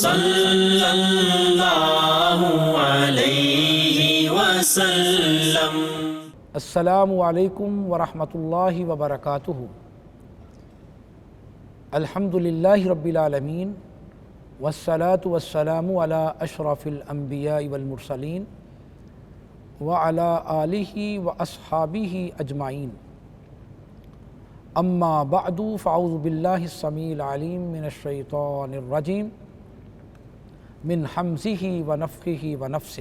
صلی اللہ علیہ وسلم۔ السلام علیکم ورحمۃ اللہ وبرکاتہ۔ الحمد للہ رب العالمین والصلاة والسلام علی اشرف الانبیاء والمرسلین وعلی آلہ واصحابہ اجمعین، اما بعد فاعوذ باللہ السمیع العلیم من الشیطان الرجیم من حمزہ ونفخہ ونفثہ۔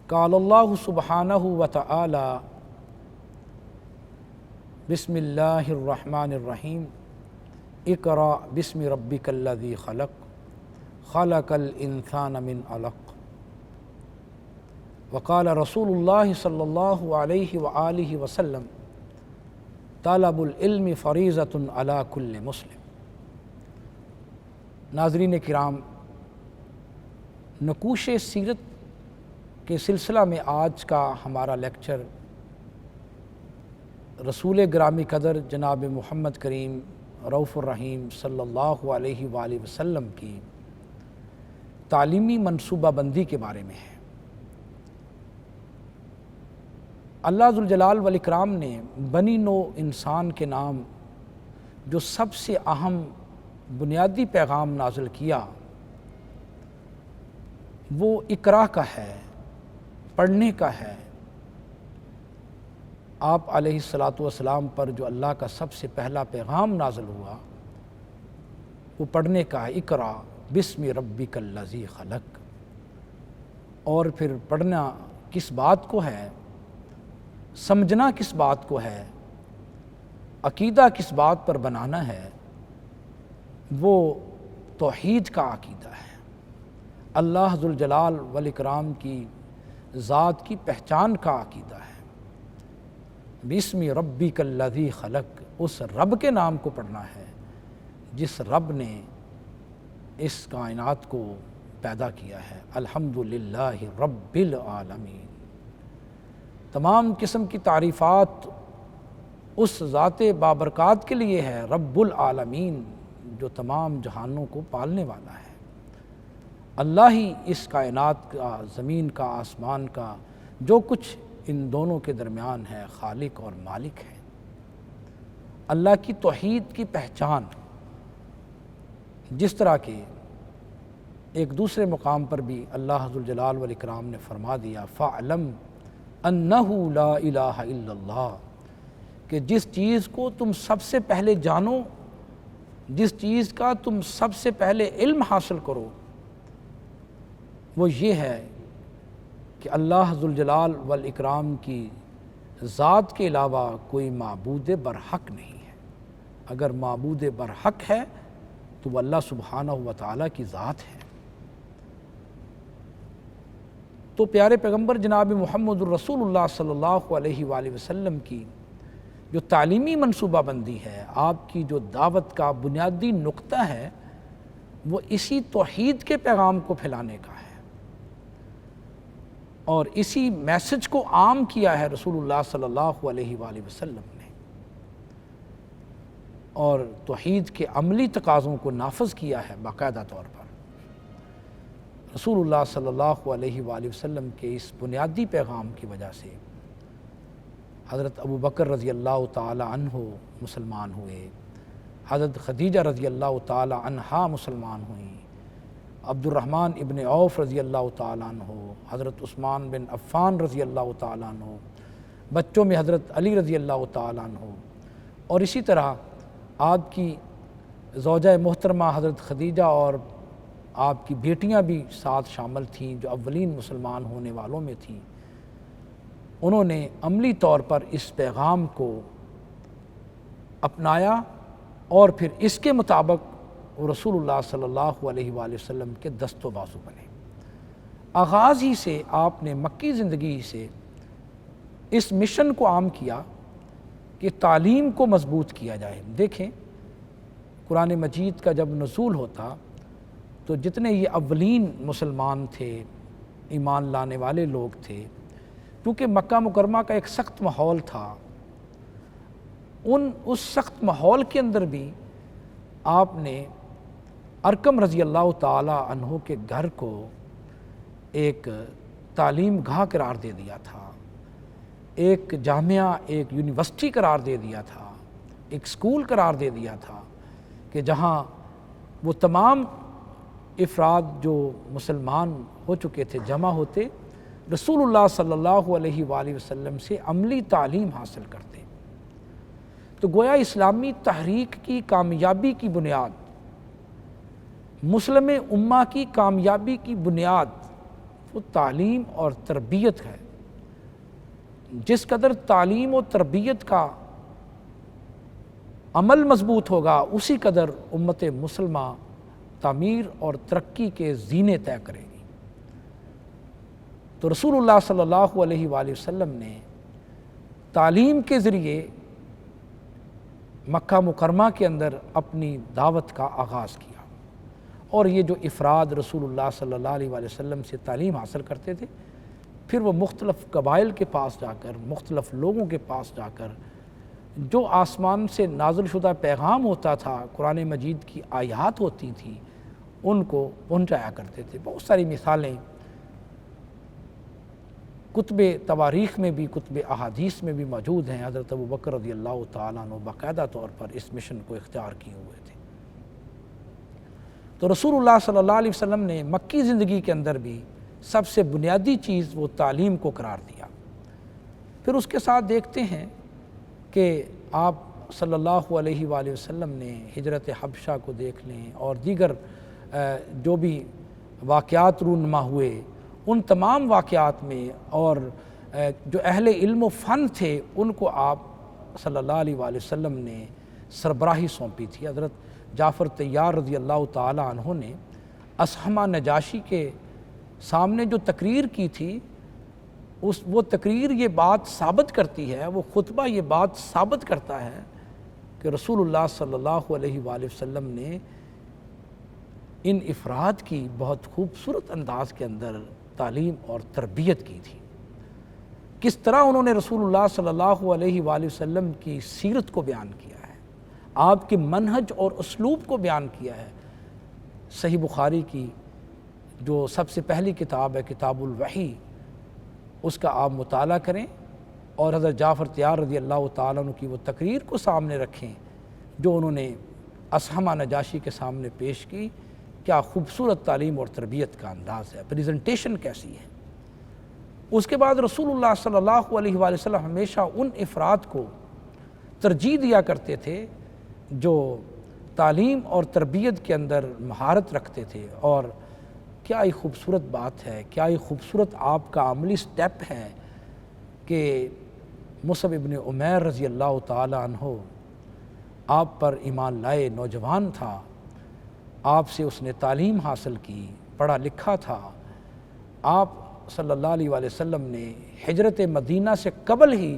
قال اللہ سبحانہ وتعالی بسم اللہ الرحمن الرحیم، اقرأ بسم ربک الذی خلق، خلق الانسان من علق۔ وقال رسول اللہ صلی اللہ علیہ وآلہ وسلم، طلب العلم فریضۃ علی کل مسلم۔ ناظرین کرام، نقوش سیرت کے سلسلہ میں آج کا ہمارا لیکچر رسول گرامی قدر جناب محمد کریم رؤوف الرحیم صلی اللہ علیہ وآلہ وسلم کی تعلیمی منصوبہ بندی کے بارے میں ہے۔ اللہ ذوالجلال والاکرام نے بنی نوع انسان کے نام جو سب سے اہم بنیادی پیغام نازل کیا وہ اقرا کا ہے، پڑھنے کا ہے۔ آپ علیہ الصلاۃ والسلام پر جو اللہ کا سب سے پہلا پیغام نازل ہوا وہ پڑھنے کا ہے، اقرا بسم ربک الذی خلق۔ اور پھر پڑھنا کس بات کو ہے، سمجھنا کس بات کو ہے، عقیدہ کس بات پر بنانا ہے، وہ توحید کا عقیدہ ہے، اللہ ذوالجلال والاکرام کی ذات کی پہچان کا عقیدہ ہے۔ بسم ربک الذی خلق، اس رب کے نام کو پڑھنا ہے جس رب نے اس کائنات کو پیدا کیا ہے۔ الحمدللہ رب العالمین۔ تمام قسم کی تعریفات اس ذات بابرکات کے لیے ہے، رب العالمین، جو تمام جہانوں کو پالنے والا ہے۔ اللہ ہی اس کائنات کا، زمین کا، آسمان کا، جو کچھ ان دونوں کے درمیان ہے، خالق اور مالک ہے۔ اللہ کی توحید کی پہچان، جس طرح کہ ایک دوسرے مقام پر بھی اللہ ذوالجلال والاکرام نے فرما دیا، فَاعْلَمْ أَنَّهُ لَا إِلَٰهَ إِلَّا اللَّهُ، کہ جس چیز کو تم سب سے پہلے جانو، جس چیز کا تم سب سے پہلے علم حاصل کرو، وہ یہ ہے کہ اللہ ذوالجلال والاکرام کی ذات کے علاوہ کوئی معبود برحق نہیں ہے۔ اگر معبود برحق ہے تو وہ اللہ سبحانہ وتعالی کی ذات ہے۔ تو پیارے پیغمبر جناب محمد الرسول اللہ صلی اللہ علیہ وآلہ وسلم کی جو تعلیمی منصوبہ بندی ہے، آپ کی جو دعوت کا بنیادی نقطہ ہے، وہ اسی توحید کے پیغام کو پھیلانے کا ہے، اور اسی میسج کو عام کیا ہے رسول اللہ صلی اللہ علیہ وآلہ وسلم نے، اور توحید کے عملی تقاضوں کو نافذ کیا ہے باقاعدہ طور پر۔ رسول اللہ صلی اللہ علیہ وآلہ وسلم کے اس بنیادی پیغام کی وجہ سے حضرت ابو بکر رضی اللہ تعالی عنہ مسلمان ہوئے، حضرت خدیجہ رضی اللہ تعالی عنہا مسلمان ہوئیں، عبد الرحمن ابن عوف رضی اللہ تعالیٰ عنہ، حضرت عثمان بن عفان رضی اللہ تعالیٰ عنہ، بچوں میں حضرت علی رضی اللہ تعالیٰ عنہ، اور اسی طرح آپ کی زوجہ محترمہ حضرت خدیجہ اور آپ کی بیٹیاں بھی ساتھ شامل تھیں جو اولین مسلمان ہونے والوں میں تھیں۔ انہوں نے عملی طور پر اس پیغام کو اپنایا اور پھر اس کے مطابق رسول اللہ صلی اللہ علیہ وآلہ وسلم کے دست و بازو بنے۔ آغاز ہی سے آپ نے مکی زندگی سے اس مشن کو عام کیا کہ تعلیم کو مضبوط کیا جائے۔ دیکھیں، قرآن مجید کا جب نزول ہوتا تو جتنے یہ اولین مسلمان تھے، ایمان لانے والے لوگ تھے، کیونکہ مکہ مکرمہ کا ایک سخت ماحول تھا، اس سخت ماحول کے اندر بھی آپ نے ارقم رضی اللہ تعالی عنہ کے گھر کو ایک تعلیم گاہ قرار دے دیا تھا، ایک جامعہ، ایک یونیورسٹی قرار دے دیا تھا، ایک اسکول قرار دے دیا تھا کہ جہاں وہ تمام افراد جو مسلمان ہو چکے تھے جمع ہوتے، رسول اللہ صلی اللہ علیہ وآلہ وسلم سے عملی تعلیم حاصل کرتے۔ تو گویا اسلامی تحریک کی کامیابی کی بنیاد، مسلم امہ کی کامیابی کی بنیاد وہ تعلیم اور تربیت ہے۔ جس قدر تعلیم و تربیت کا عمل مضبوط ہوگا، اسی قدر امت مسلمہ تعمیر اور ترقی کے زینے طے کرے گی۔ تو رسول اللہ صلی اللہ علیہ وآلہ وسلم نے تعلیم کے ذریعے مکہ مکرمہ کے اندر اپنی دعوت کا آغاز کیا، اور یہ جو افراد رسول اللہ صلی اللہ علیہ وآلہ وسلم سے تعلیم حاصل کرتے تھے، پھر وہ مختلف قبائل کے پاس جا کر، مختلف لوگوں کے پاس جا کر جو آسمان سے نازل شدہ پیغام ہوتا تھا، قرآن مجید کی آیات ہوتی تھیں، ان کو پہنچایا کرتے تھے۔ بہت ساری مثالیں کتب تواریخ میں بھی، کتب احادیث میں بھی موجود ہیں۔ حضرت ابوبکر رضی اللہ تعالیٰ عنہ باقاعدہ طور پر اس مشن کو اختیار کیے ہوئے تھے۔ تو رسول اللہ صلی اللہ علیہ وسلم نے مکی زندگی کے اندر بھی سب سے بنیادی چیز وہ تعلیم کو قرار دیا۔ پھر اس کے ساتھ دیکھتے ہیں کہ آپ صلی اللہ علیہ وآلہ وسلم نے ہجرت حبشہ کو دیکھ لیں اور دیگر جو بھی واقعات رونما ہوئے، ان تمام واقعات میں اور جو اہل علم و فن تھے ان کو آپ صلی اللہ علیہ وآلہ وسلم نے سربراہی سونپی تھی۔ حضرت جعفر طیار رضی اللہ تعالی عنہ نے اصحمہ نجاشی کے سامنے جو تقریر کی تھی، وہ تقریر یہ بات ثابت کرتی ہے، وہ خطبہ یہ بات ثابت کرتا ہے کہ رسول اللہ صلی اللہ علیہ وآلہ وسلم نے ان افراد کی بہت خوبصورت انداز کے اندر تعلیم اور تربیت کی تھی۔ کس طرح انہوں نے رسول اللہ صلی اللہ علیہ وآلہ وسلم کی سیرت کو بیان کیا ہے، آپ کے منہج اور اسلوب کو بیان کیا ہے۔ صحیح بخاری کی جو سب سے پہلی کتاب ہے کتاب الوحی، اس کا آپ مطالعہ کریں اور حضرت جعفر طیار رضی اللہ تعالیٰ عنہ کی وہ تقریر کو سامنے رکھیں جو انہوں نے اصحمہ نجاشی کے سامنے پیش کی۔ کیا خوبصورت تعلیم اور تربیت کا انداز ہے، پریزنٹیشن کیسی ہے۔ اس کے بعد رسول اللہ صلی اللہ علیہ وآلہ وسلم ہمیشہ ان افراد کو ترجیح دیا کرتے تھے جو تعلیم اور تربیت کے اندر مہارت رکھتے تھے، اور کیا ہی خوبصورت بات ہے، کیا ہی خوبصورت آپ کا عملی سٹیپ ہے کہ مصعب ابن عمیر رضی اللہ تعالی عنہ آپ پر ایمان لائے، نوجوان تھا، آپ سے اس نے تعلیم حاصل کی، پڑھا لکھا تھا۔ آپ صلی اللہ علیہ وآلہ وسلم نے ہجرت مدینہ سے قبل ہی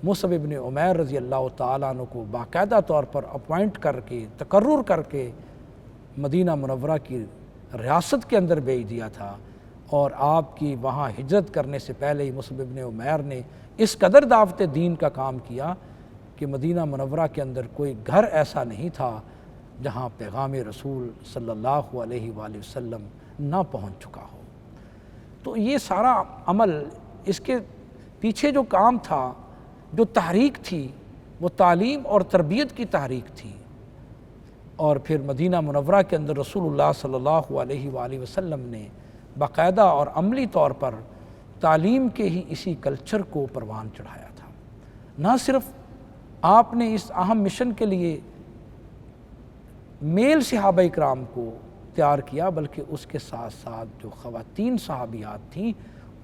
مصعب ابن عمیر رضی اللہ تعالیٰ عنہ کو باقاعدہ طور پر اپوائنٹ کر کے، تقرر کر کے مدینہ منورہ کی ریاست کے اندر بھیج دیا تھا، اور آپ کی وہاں ہجرت کرنے سے پہلے ہی مصعب ابن عمیر نے اس قدر دعوت دین کا کام کیا کہ مدینہ منورہ کے اندر کوئی گھر ایسا نہیں تھا جہاں پیغام رسول صلی اللہ علیہ وآلہ وسلم نہ پہنچ چکا ہو۔ تو یہ سارا عمل، اس کے پیچھے جو کام تھا، جو تحریک تھی، وہ تعلیم اور تربیت کی تحریک تھی۔ اور پھر مدینہ منورہ کے اندر رسول اللہ صلی اللہ علیہ وآلہ وسلم نے باقاعدہ اور عملی طور پر تعلیم کے ہی اسی کلچر کو پروان چڑھایا تھا۔ نہ صرف آپ نے اس اہم مشن کے لیے میل صحابہ اکرام کو تیار کیا، بلکہ اس کے ساتھ ساتھ جو خواتین صحابیات تھیں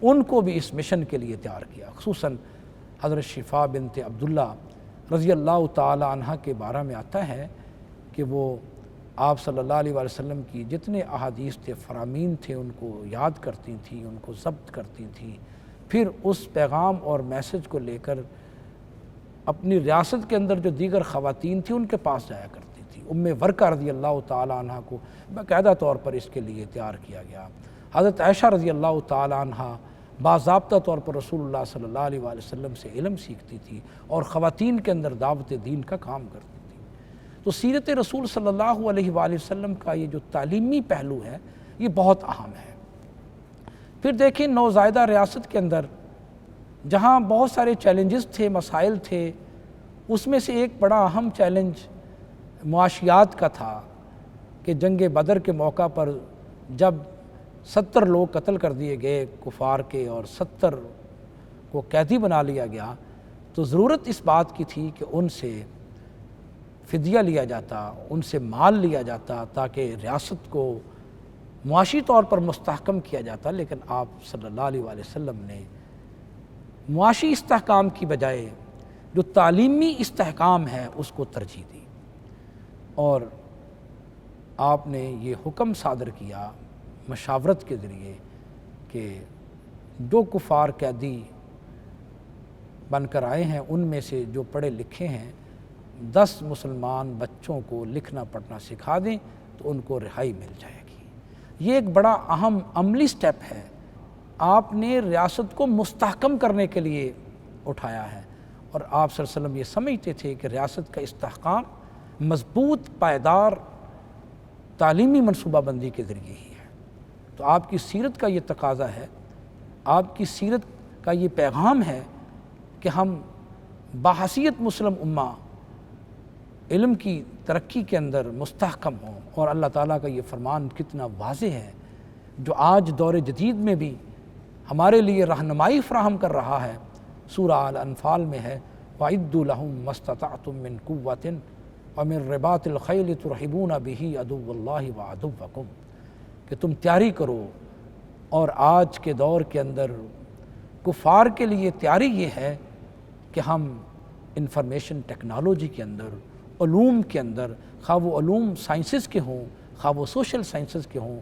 ان کو بھی اس مشن کے لیے تیار کیا۔ خصوصاً حضرت شفا بنت عبداللہ رضی اللہ تعالی عنہ کے بارے میں آتا ہے کہ وہ آپ صلی اللہ علیہ وآلہ وسلم کی جتنے احادیث تھے، فرامین تھے، ان کو یاد کرتی تھیں، ان کو ضبط کرتی تھیں، پھر اس پیغام اور میسج کو لے کر اپنی ریاست کے اندر جو دیگر خواتین تھیں ان کے پاس جایا کرتی تھی۔ ورقہ رضی اللہ تعالی عنہ کو باقاعدہ طور پر اس کے لیے تیار کیا گیا۔ حضرت عائشہ رضی اللہ تعالی عنہ باضابطہ طور پر رسول اللہ صلی اللہ علیہ وآلہ وسلم سے علم سیکھتی تھی اور خواتین کے اندر دعوت دین کا کام کرتی تھی۔ تو سیرت رسول صلی اللہ علیہ وآلہ وسلم کا یہ جو تعلیمی پہلو ہے یہ بہت اہم ہے۔ پھر دیکھیں نوزائیدہ ریاست کے اندر جہاں بہت سارے چیلنجز تھے، مسائل تھے، اس میں سے ایک بڑا اہم چیلنج معاشیات کا تھا کہ جنگ بدر کے موقع پر جب 70 لوگ قتل کر دیے گئے کفار کے اور 70 کو قیدی بنا لیا گیا، تو ضرورت اس بات کی تھی کہ ان سے فدیہ لیا جاتا، ان سے مال لیا جاتا تاکہ ریاست کو معاشی طور پر مستحکم کیا جاتا۔ لیکن آپ صلی اللہ علیہ وآلہ وسلم نے معاشی استحکام کی بجائے جو تعلیمی استحکام ہے اس کو ترجیح دی، اور آپ نے یہ حکم صادر کیا مشاورت کے ذریعے کہ جو کفار قیدی بن کر آئے ہیں ان میں سے جو پڑھے لکھے ہیں 10 مسلمان بچوں کو لکھنا پڑھنا سکھا دیں تو ان کو رہائی مل جائے گی۔ یہ ایک بڑا اہم عملی سٹیپ ہے، آپ نے ریاست کو مستحکم کرنے کے لیے اٹھایا ہے، اور آپ صلی اللہ علیہ وسلم یہ سمجھتے تھے کہ ریاست کا استحکام مضبوط پائیدار تعلیمی منصوبہ بندی کے ذریعے ہی ہے۔ تو آپ کی سیرت کا یہ تقاضا ہے، آپ کی سیرت کا یہ پیغام ہے کہ ہم بحیثیت مسلم امہ علم کی ترقی کے اندر مستحکم ہوں، اور اللہ تعالیٰ کا یہ فرمان کتنا واضح ہے جو آج دور جدید میں بھی ہمارے لیے رہنمائی فراہم کر رہا ہے۔ سورہ الانفال میں ہے وَأَعِدُّوا لَهُم مَّا اسْتَطَعْتُم مِّن قُوَّةٍ وَمِن رِّبَاطِ الْخَيْلِ تُرْهِبُونَ بِهِ عَدُوَّ اللَّهِ وَعَدُوَّكُمْ کہ تم تیاری کرو، اور آج کے دور کے اندر کفار کے لیے تیاری یہ ہے کہ ہم انفارمیشن ٹیکنالوجی کے اندر، علوم کے اندر، خواہ وہ علوم سائنسز کے ہوں، خواہ وہ سوشل سائنسز کے ہوں،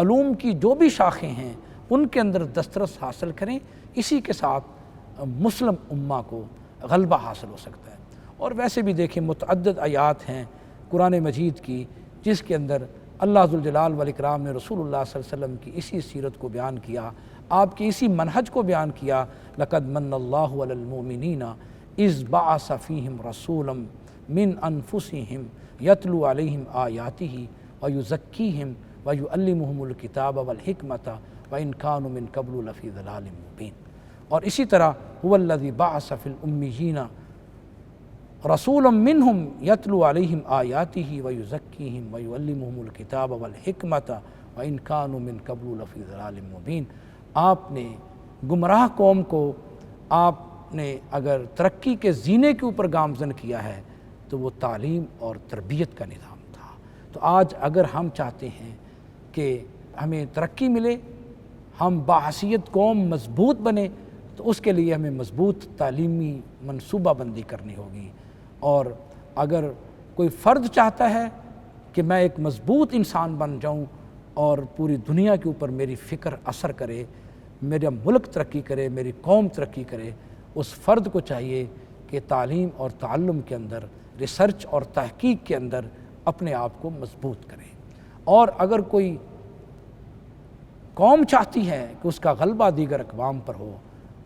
علوم کی جو بھی شاخیں ہیں ان کے اندر دسترس حاصل کریں، اسی کے ساتھ مسلم امہ کو غلبہ حاصل ہو سکتا ہے۔ اور ویسے بھی دیکھیں متعدد آیات ہیں قرآن مجید کی جس کے اندر اللہ ذوالجلال والاکرام نے رسول اللہ صلی اللہ علیہ وسلم کی اسی سیرت کو بیان کیا، آپ کے اسی منہج کو بیان کیا۔ لَقَدْ مَنَّ اللَّهُ عَلَى الْمُؤْمِنِينَ إِذْ بَعَثَ فِيهِمْ رَسُولًا مِّنْ أَنفُسِهِمْ يَتْلُو عَلَيْهِمْ آيَاتِهِ وَيُزَكِّيهِمْ وَيُعَلِّمُهُمُ الْكِتَابَ وَالْحِكْمَةَ وَإِنْ كَانُوا مِنْ قَبْلُ لَفِي ضَلَالٍ مُّبِينٍ۔ اور اسی طرح هُوَ الَّذِي بَعَثَ فِي الْأُمِّيِّينَ رَسُولًا مِّنْهُمْ يَتْلُو عَلَيْهِمْ آيَاتِهِ وَيُزَكِّيهِمْ وَيُعَلِّمُهُمُ الْكِتَابَ وَالْحِكْمَةَ وَإِنْ كَانُوا مِنْ قَبْلُ لَفِي ضَلَالٍ مُّبِينٍ۔ آپ نے گمراہ قوم کو آپ نے اگر ترقی کے زینے کے اوپر گامزن کیا ہے تو وہ تعلیم اور تربیت کا نظام تھا۔ تو آج اگر ہم چاہتے ہیں کہ ہمیں ترقی ملے، ہم بحیثیت قوم مضبوط بنے، تو اس کے لیے ہمیں مضبوط تعلیمی منصوبہ بندی کرنی ہوگی۔ اور اگر کوئی فرد چاہتا ہے کہ میں ایک مضبوط انسان بن جاؤں اور پوری دنیا کے اوپر میری فکر اثر کرے، میرا ملک ترقی کرے، میری قوم ترقی کرے، اس فرد کو چاہیے کہ تعلیم اور تعلم کے اندر، ریسرچ اور تحقیق کے اندر اپنے آپ کو مضبوط کرے۔ اور اگر کوئی قوم چاہتی ہے کہ اس کا غلبہ دیگر اقوام پر ہو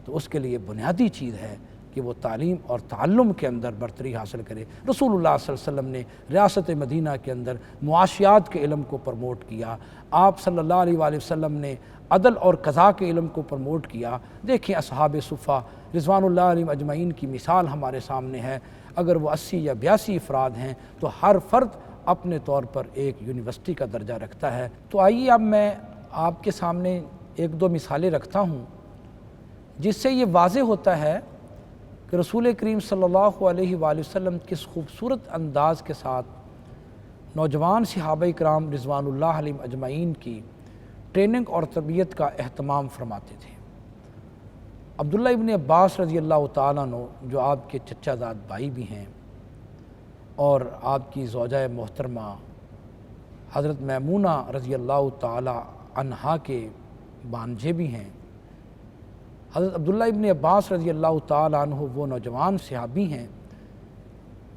تو اس کے لیے بنیادی چیز ہے کہ وہ تعلیم اور تعلم کے اندر برتری حاصل کرے۔ رسول اللہ صلی اللہ علیہ وسلم نے ریاست مدینہ کے اندر معاشیات کے علم کو پروموٹ کیا، آپ صلی اللہ علیہ وآلہ وسلم نے عدل اور قضاء کے علم کو پروموٹ کیا۔ دیکھیں اصحاب صفہ رضوان اللہ علیہم اجمعین کی مثال ہمارے سامنے ہے، اگر وہ 80 یا 82 افراد ہیں تو ہر فرد اپنے طور پر ایک یونیورسٹی کا درجہ رکھتا ہے۔ تو آئیے اب میں آپ کے سامنے ایک دو مثالیں رکھتا ہوں جس سے یہ واضح ہوتا ہے کہ رسول کریم صلی اللہ علیہ وآلہ وسلم کس خوبصورت انداز کے ساتھ نوجوان صحابہ کرام رضوان اللہ علیہم اجمعین کی ٹریننگ اور تربیت کا اہتمام فرماتے تھے۔ عبداللہ ابن عباس رضی اللہ تعالیٰ عنہ جو آپ کے چچا زاد بھائی بھی ہیں اور آپ کی زوجہ محترمہ حضرت میمونہ رضی اللہ تعالیٰ عنہا کے بانجھے بھی ہیں، حضرت عبداللہ ابن عباس رضی اللہ تعالیٰ عنہ وہ نوجوان صحابی ہیں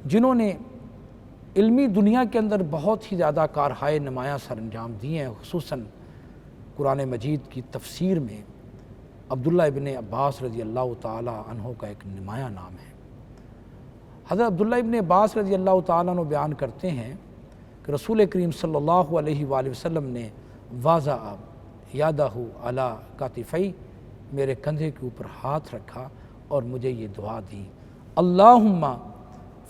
جنہوں نے علمی دنیا کے اندر بہت ہی زیادہ کارہائے نمایاں سر انجام دیے ہیں۔ خصوصاً قرآن مجید کی تفسیر میں عبداللہ ابن عباس رضی اللہ تعالیٰ عنہ کا ایک نمایاں نام ہے۔ حضرت عبداللہ ابن عباس رضی اللہ تعالیٰ عنہ بیان کرتے ہیں کہ رسول کریم صلی اللہ علیہ وآلہ وسلم نے واضح یادہ علی کاتفی، میرے کندھے کے اوپر ہاتھ رکھا اور مجھے یہ دعا دی، اللہم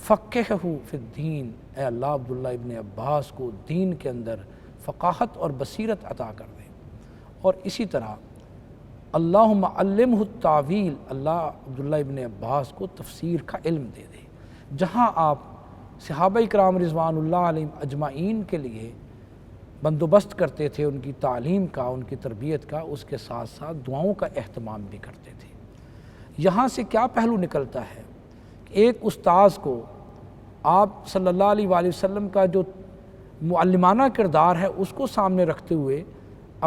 فقہہ فی الدین، اے اللہ عبداللہ ابن عباس کو دین کے اندر فقاہت اور بصیرت عطا کر دے۔ اور اسی طرح اللہم علمہ التاویل، اللہ عبداللہ ابن عباس کو تفسیر کا علم دے دے۔ جہاں آپ صحابہ کرام رضوان اللہ علیہم اجمعین کے لیے بندوبست کرتے تھے ان کی تعلیم کا، ان کی تربیت کا، اس کے ساتھ ساتھ دعاؤں کا اہتمام بھی کرتے تھے۔ یہاں سے کیا پہلو نکلتا ہے کہ ایک استاذ کو آپ صلی اللہ علیہ وآلہ وسلم کا جو معلمانہ کردار ہے اس کو سامنے رکھتے ہوئے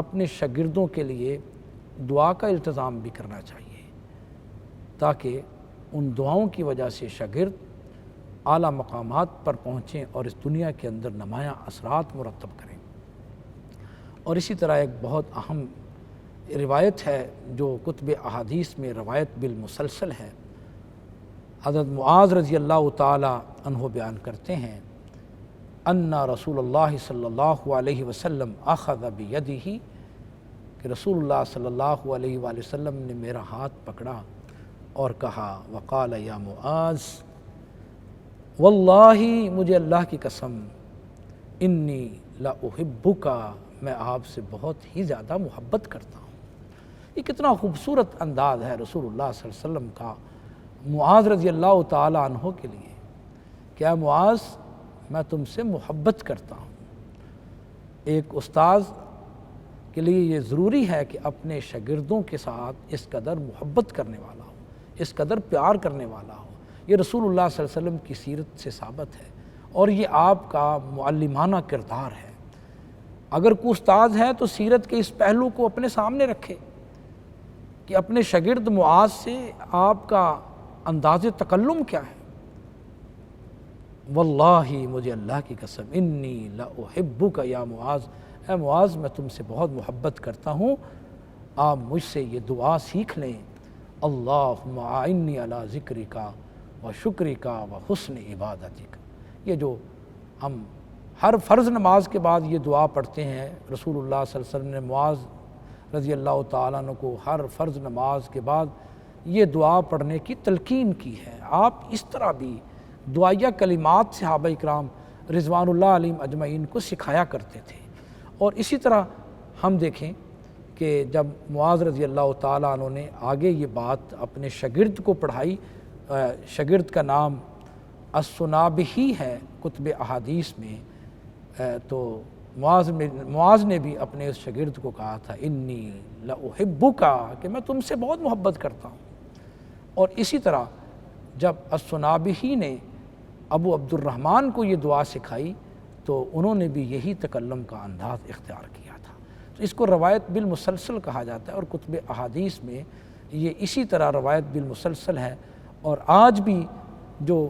اپنے شاگردوں کے لیے دعا کا التزام بھی کرنا چاہیے، تاکہ ان دعاؤں کی وجہ سے شاگرد اعلیٰ مقامات پر پہنچیں اور اس دنیا کے اندر نمایاں اثرات مرتب کریں۔ اور اسی طرح ایک بہت اہم روایت ہے جو کتب احادیث میں روایت بالمسلسل ہے، حضرت معاذ رضی اللہ تعالی عنہ بیان کرتے ہیں ان رسول اللہ صلی اللہ علیہ وسلم اخذ بیدہ، کہ رسول اللہ صلی اللہ علیہ وآلہ وسلم نے میرا ہاتھ پکڑا اور کہا، وقال یا معاذ، واللہ مجھے اللہ کی قسم، انی لاحبک، میں آپ سے بہت ہی زیادہ محبت کرتا ہوں۔ یہ کتنا خوبصورت انداز ہے رسول اللہ صلی اللہ علیہ وسلم کا معاذ رضی اللہ تعالی عنہ کے لیے، کیا معاذ میں تم سے محبت کرتا ہوں۔ ایک استاذ کے لیے یہ ضروری ہے کہ اپنے شاگردوں کے ساتھ اس قدر محبت کرنے والا ہو، اس قدر پیار کرنے والا ہو۔ یہ رسول اللہ صلی اللہ علیہ وسلم کی سیرت سے ثابت ہے اور یہ آپ کا معلمانہ کردار ہے۔ اگر کوئی استاذ ہے تو سیرت کے اس پہلو کو اپنے سامنے رکھے کہ اپنے شاگرد معاذ سے آپ کا انداز تکلم کیا ہے۔ واللہ مجھے اللہ کی قسم، انی لاحبک یا معاذ، اے معاذ میں تم سے بہت محبت کرتا ہوں، آپ مجھ سے یہ دعا سیکھ لیں، اللہم اعنی علی ذکرک و شکرک و حسن عبادتک۔ یہ جو ہم ہر فرض نماز کے بعد یہ دعا پڑھتے ہیں، رسول اللہ صلی اللہ علیہ وسلم نے معاذ رضی اللہ تعالیٰ عنہ کو ہر فرض نماز کے بعد یہ دعا پڑھنے کی تلقین کی ہے۔ آپ اس طرح بھی دعائیہ کلمات صحابہ کرام رضوان اللہ علیہم اجمعین کو سکھایا کرتے تھے۔ اور اسی طرح ہم دیکھیں کہ جب معاذ رضی اللہ تعالیٰ عنہ نے آگے یہ بات اپنے شاگرد کو پڑھائی، شاگرد کا نام السنابحی ہے کتب احادیث میں، تو معاذ نے بھی اپنے اس شاگرد کو کہا تھا، انی لاحبک، کہ میں تم سے بہت محبت کرتا ہوں۔ اور اسی طرح جب السنابحی نے ابو عبد الرحمن کو یہ دعا سکھائی تو انہوں نے بھی یہی تکلم کا انداز اختیار کیا تھا۔ تو اس کو روایت بالمسلسل کہا جاتا ہے اور کتب احادیث میں یہ اسی طرح روایت بالمسلسل ہے، اور آج بھی جو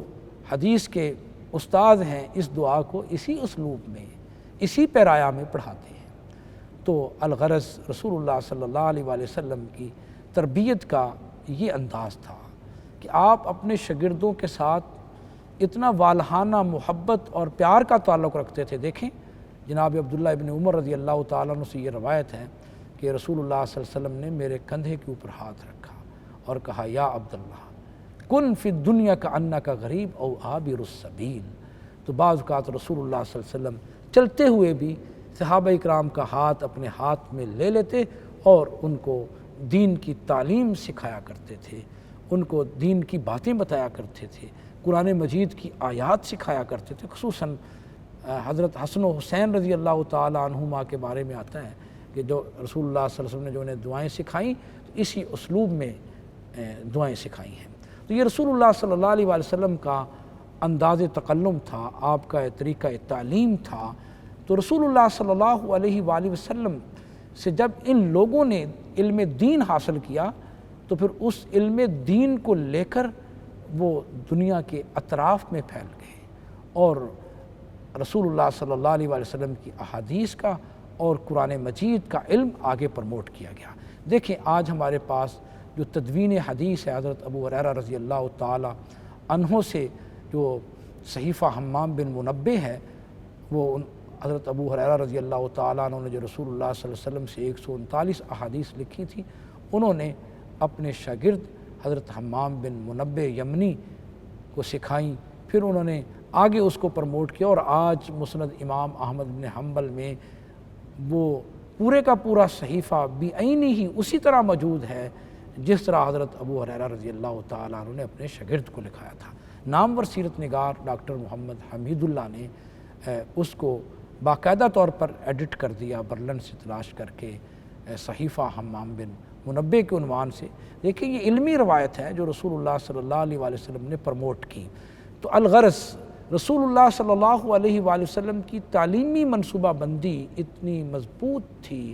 حدیث کے استاد ہیں اس دعا کو اسی اسلوب میں، اسی پیرایا میں پڑھاتے ہیں۔ تو الغرض رسول اللہ صلی اللہ علیہ وآلہ وسلم کی تربیت کا یہ انداز تھا کہ آپ اپنے شاگردوں کے ساتھ اتنا والہانہ محبت اور پیار کا تعلق رکھتے تھے۔ دیکھیں جناب عبداللہ ابن عمر رضی اللہ تعالیٰ عنہ سے یہ روایت ہے کہ رسول اللہ صلی اللہ علیہ وسلم نے میرے کندھے کے اوپر ہاتھ رکھا اور کہا، یا عبداللہ کن فی الدنیا کأنک غریب او عابر السبیل۔ تو بعض اوقات رسول اللہ صلی اللہ علیہ وسلم چلتے ہوئے بھی صحابہ اکرام کا ہاتھ اپنے ہاتھ میں لے لیتے اور ان کو دین کی تعلیم سکھایا کرتے تھے، ان کو دین کی باتیں بتایا کرتے تھے، قرآن مجید کی آیات سکھایا کرتے تھے۔ خصوصاً حضرت حسن و حسین رضی اللہ تعالی عنہما کے بارے میں آتا ہے کہ جو رسول اللہ صلی اللہ علیہ وسلم نے جو انہیں دعائیں سکھائیں تو اسی اسلوب میں دعائیں سکھائی ہیں۔ تو یہ رسول اللہ صلی اللہ علیہ وآلہ وسلم کا انداز تکلم تھا، آپ کا طریقہ تعلیم تھا۔ تو رسول اللہ صلی اللہ علیہ وآلہ وسلم سے جب ان لوگوں نے علم دین حاصل کیا تو پھر اس علم دین کو لے کر وہ دنیا کے اطراف میں پھیل گئے اور رسول اللہ صلی اللہ علیہ وآلہ وسلم کی احادیث کا اور قرآن مجید کا علم آگے پروموٹ کیا گیا۔ دیکھیں آج ہمارے پاس جو تدوین حدیث ہے، حضرت ابو ہریرہ رضی اللہ تعالی عنہ سے جو صحیفہ حمام بن منبہ ہے وہ حضرت ابو ہریرہ رضی اللہ تعالیٰ عنہ نے جو رسول اللہ صلی اللہ علیہ وسلم سے 139 احادیث لکھی تھی انہوں نے اپنے شاگرد حضرت حمام بن منبہ یمنی کو سکھائیں، پھر انہوں نے آگے اس کو پروموٹ کیا، اور آج مسند امام احمد بن حنبل میں وہ پورے کا پورا صحیفہ بعینی ہی اسی طرح موجود ہے جس طرح حضرت ابو ہریرہ رضی اللہ تعالیٰ عنہ نے اپنے شاگرد کو لکھایا تھا۔ نامور سیرت نگار ڈاکٹر محمد حمید اللہ نے اس کو باقاعدہ طور پر ایڈٹ کر دیا برلن سے تلاش کر کے، صحیفہ حمام بن منبہ کے عنوان سے۔ دیکھیں یہ علمی روایت ہے جو رسول اللہ صلی اللہ علیہ وآلہ وسلم نے پروموٹ کی۔ تو الغرض رسول اللہ صلی اللہ علیہ وآلہ وسلم کی تعلیمی منصوبہ بندی اتنی مضبوط تھی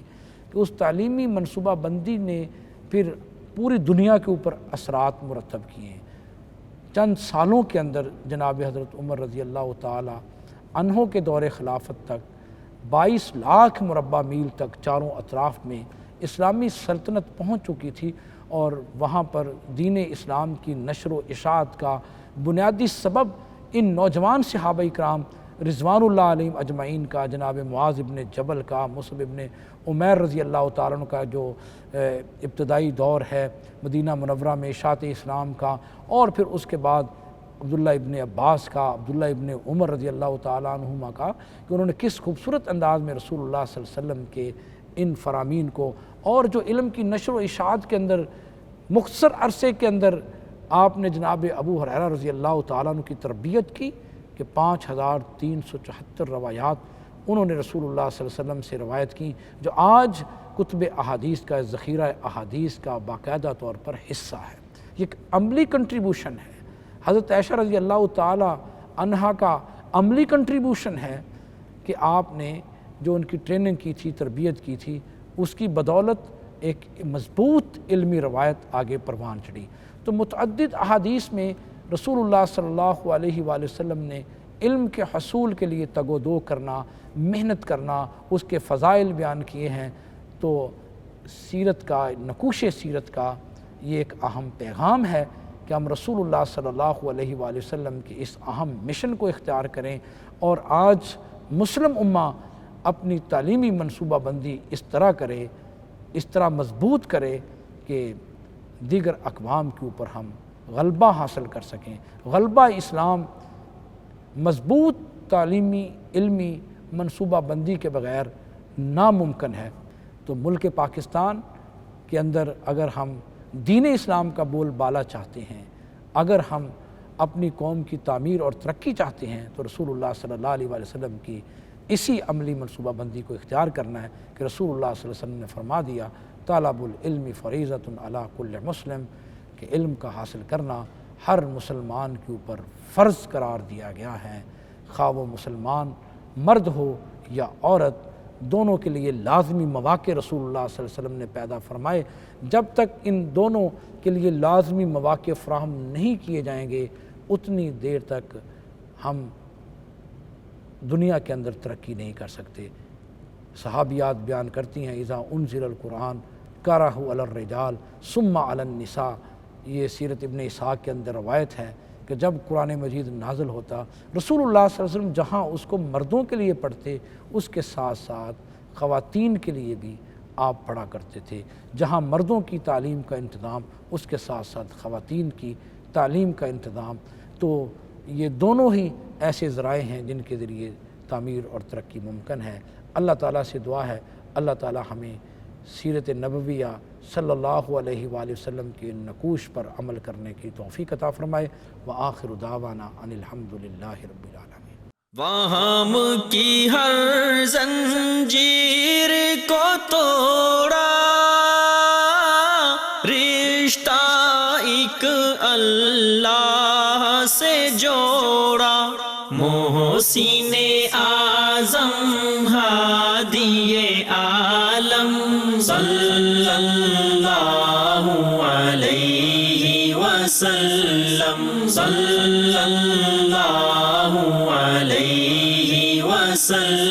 کہ اس تعلیمی منصوبہ بندی نے پھر پوری دنیا کے اوپر اثرات مرتب کیے۔ چند سالوں کے اندر جناب حضرت عمر رضی اللہ تعالی عنہ کے دور خلافت تک 22 لاکھ مربع میل تک چاروں اطراف میں اسلامی سلطنت پہنچ چکی تھی، اور وہاں پر دین اسلام کی نشر و اشاعت کا بنیادی سبب ان نوجوان صحابہ کرام رضوان اللہ علیہم اجمعین کا، جناب معاذ ابن جبل کا، مصعب ابن عمیر رضی اللہ تعالیٰ عنہ کا جو ابتدائی دور ہے مدینہ منورہ میں اشاعت اسلام کا، اور پھر اس کے بعد عبداللہ ابن عباس کا، عبداللہ ابن عمر رضی اللہ تعالیٰ عنہما کا، کہ انہوں نے کس خوبصورت انداز میں رسول اللہ صلی اللہ علیہ وسلم کے ان فرامین کو، اور جو علم کی نشر و اشاعت کے اندر مختصر عرصے کے اندر آپ نے جناب ابو ہریرہ رضی اللہ تعالیٰ عنہ کی تربیت کی کہ 5374 روایات انہوں نے رسول اللہ صلی اللہ علیہ وسلم سے روایت کی، جو آج کتب احادیث کا، ذخیرہ احادیث کا باقاعدہ طور پر حصہ ہے۔ یہ ایک عملی کنٹریبیوشن ہے، حضرت عائشہ رضی اللہ تعالی عنہا کا عملی کنٹریبیوشن ہے کہ آپ نے جو ان کی ٹریننگ کی تھی، تربیت کی تھی، اس کی بدولت ایک مضبوط علمی روایت آگے پروان چڑھی۔ تو متعدد احادیث میں رسول اللہ صلی اللہ علیہ وآلہ وسلم نے علم کے حصول کے لیے تگ و دو کرنا، محنت کرنا، اس کے فضائل بیان کیے ہیں۔ تو سیرت کا، نقوش سیرت کا یہ ایک اہم پیغام ہے کہ ہم رسول اللہ صلی اللہ علیہ وآلہ وسلم کی اس اہم مشن کو اختیار کریں، اور آج مسلم امہ اپنی تعلیمی منصوبہ بندی اس طرح کرے، اس طرح مضبوط کرے کہ دیگر اقوام کے اوپر ہم غلبہ حاصل کر سکیں۔ غلبہ اسلام مضبوط تعلیمی علمی منصوبہ بندی کے بغیر ناممکن ہے۔ تو ملک پاکستان کے اندر اگر ہم دین اسلام کا بول بالا چاہتے ہیں، اگر ہم اپنی قوم کی تعمیر اور ترقی چاہتے ہیں، تو رسول اللہ صلی اللہ علیہ وآلہ وسلم کی اسی عملی منصوبہ بندی کو اختیار کرنا ہے کہ رسول اللہ صلی اللہ علیہ وسلم نے فرما دیا طالب العلم فریضۃ علی کل مسلم، کہ علم کا حاصل کرنا ہر مسلمان کے اوپر فرض قرار دیا گیا ہے، خواہ وہ مسلمان مرد ہو یا عورت، دونوں کے لیے لازمی مواقع رسول اللہ صلی اللہ علیہ وسلم نے پیدا فرمائے۔ جب تک ان دونوں کے لیے لازمی مواقع فراہم نہیں کیے جائیں گے اتنی دیر تک ہم دنیا کے اندر ترقی نہیں کر سکتے۔ صحابیات بیان کرتی ہیں اذا انزل القرآن قرأہ علی الرجال ثم علی النساء، یہ سیرت ابن اسحاق کے اندر روایت ہے کہ جب قرآن مجید نازل ہوتا رسول اللہ صلی اللہ علیہ وسلم جہاں اس کو مردوں کے لیے پڑھتے اس کے ساتھ ساتھ خواتین کے لیے بھی آپ پڑھا کرتے تھے، جہاں مردوں کی تعلیم کا انتظام اس کے ساتھ ساتھ خواتین کی تعلیم کا انتظام۔ تو یہ دونوں ہی ایسے ذرائع ہیں جن کے ذریعے تعمیر اور ترقی ممکن ہے۔ اللہ تعالیٰ سے دعا ہے اللہ تعالیٰ ہمیں سیرت نبویہ صلی اللہ علیہ وآلہ وسلم کے نقوش پر عمل کرنے کی توفیق عطا فرمائے۔ وآخر دعوانا ان الحمد للہ رب العالمین۔ وہم کی ہر زنجیر کو توڑا، رشتہ ایک اللہ سے جوڑا، محسن اعظم ہادی عالم صلی اللہ علیہ وسلم، صلی اللہ علیہ وسلم۔